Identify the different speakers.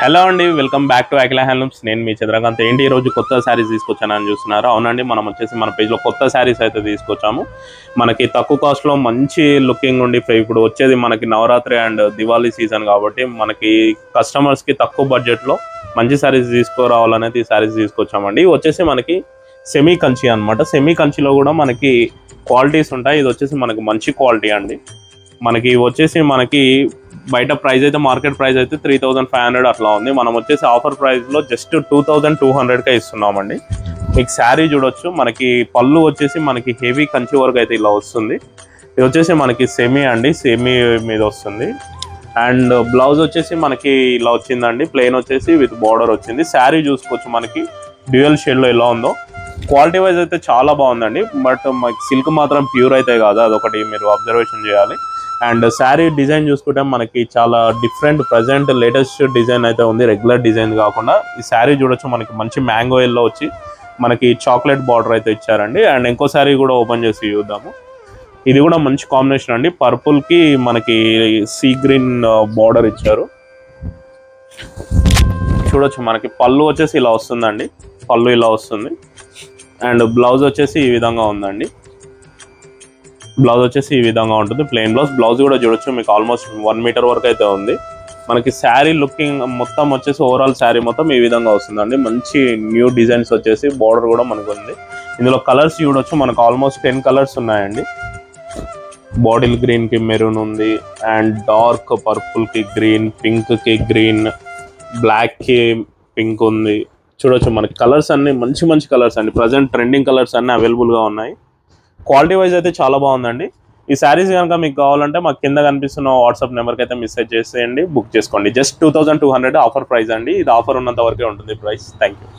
Speaker 1: Hello అండి, welcome back to Akhila handlooms. నేను మీ చంద్రకాంత్. ఏంటి ఈరోజు కొత్త శారీస్ తీసుకొచ్చానని చూస్తున్నారు. అవునండి, మనం వచ్చేసి మన పేజ్లో కొత్త శారీస్ అయితే తీసుకొచ్చాము. మనకి తక్కువ కాస్ట్లో మంచి లుకింగ్ ఉండి, ఇప్పుడు వచ్చేది మనకి నవరాత్రి అండ్ దివాళీ సీజన్ కాబట్టి మనకి కస్టమర్స్కి తక్కువ బడ్జెట్లో మంచి శారీస్ తీసుకురావాలనేది ఈ శారీస్ తీసుకొచ్చామండి. ఇవి వచ్చేసి మనకి సెమీ కంచి అనమాట. సెమీ కంచిలో కూడా మనకి క్వాలిటీస్ ఉంటాయి. ఇది వచ్చేసి మనకి మంచి క్వాలిటీ అండి. మనకి వచ్చేసి మనకి బయట ప్రైస్ అయితే మార్కెట్ ప్రైస్ అయితే 3500 అట్లా ఉంది. మనం వచ్చేసి ఆఫర్ ప్రైస్లో జస్ట్ 2200కే ఇస్తున్నామండి. మీకు శారీ చూడొచ్చు. మనకి పళ్ళు వచ్చేసి మనకి హెవీ కంచి వర్క్ అయితే ఇలా వస్తుంది. ఇది వచ్చేసి మనకి సెమీ అండి, సెమీ మీద వస్తుంది. అండ్ బ్లౌజ్ వచ్చేసి మనకి ఇలా వచ్చిందండి, ప్లెయిన్ వచ్చేసి విత్ బార్డర్ వచ్చింది. శారీ చూసుకోవచ్చు మనకి డ్యూయల్ షేడ్లో ఎలా ఉందో. క్వాలిటీ వైజ్ అయితే చాలా బాగుందండి. బట్ మనకి సిల్క్ మాత్రం ప్యూర్ అయితే కాదు, అదొకటి మీరు అబ్జర్వేషన్ చేయాలి. అండ్ శారీ డిజైన్ చూసుకుంటే మనకి చాలా డిఫరెంట్ ప్రజెంట్ లేటెస్ట్ డిజైన్ అయితే ఉంది, రెగ్యులర్ డిజైన్ కాకుండా. ఈ శారీ చూడొచ్చు, మనకి మంచి మ్యాంగో ఎల్లో వచ్చి మనకి చాక్లెట్ బార్డర్ అయితే ఇచ్చారండి. అండ్ ఇంకో శారీ కూడా ఓపెన్ చేసి చూద్దాము. ఇది కూడా మంచి కాంబినేషన్ అండి. పర్పుల్కి మనకి సీ గ్రీన్ బార్డర్ ఇచ్చారు. చూడొచ్చు, మనకి పళ్ళు వచ్చేసి ఇలా వస్తుందండి, పళ్ళు ఇలా వస్తుంది. అండ్ బ్లౌజ్ వచ్చేసి ఈ విధంగా ఉందండి. బ్లౌజ్ వచ్చేసి ఈ విధంగా ఉంటుంది, ప్లెయిన్ బ్లౌజ్. బ్లౌజ్ కూడా చూడొచ్చు, మీకు ఆల్మోస్ట్ 1 మీటర్ వరకు అయితే ఉంది. మనకి శారీ లుకింగ్ మొత్తం వచ్చేసి ఓవరాల్ శారీ మొత్తం ఈ విధంగా వస్తుందండి. మంచి న్యూ డిజైన్స్ వచ్చేసి బార్డర్ కూడా మనకు ఉంది. ఇందులో కలర్స్ చూడొచ్చు, మనకు ఆల్మోస్ట్ 10 కలర్స్ ఉన్నాయండి. బాటిల్ గ్రీన్కి మెరూన్ ఉంది, అండ్ డార్క్ పర్పుల్కి గ్రీన్, పింక్కి గ్రీన్, బ్లాక్కి పింక్ ఉంది. చూడొచ్చు, మనకి కలర్స్ అన్ని మంచి మంచి కలర్స్ అండి. ప్రజెంట్ ట్రెండింగ్ కలర్స్ అన్నీ అవైలబుల్గా ఉన్నాయి. క్వాలిటీ వైజ్ అయితే చాలా బాగుందండి. ఈ శారీస్ కనుక మీకు కావాలంటే మాకు కింద కనిపిస్తున్న వాట్సాప్ నెంబర్కి అయితే మెసేజ్ చేసేయండి, బుక్ చేసుకోండి. జస్ట్ 2200 ఆఫర్ ప్రైస్ అండి. ఇది ఆఫర్ ఉన్నంత వరకే ఉంటుంది ప్రైస్. Thank you.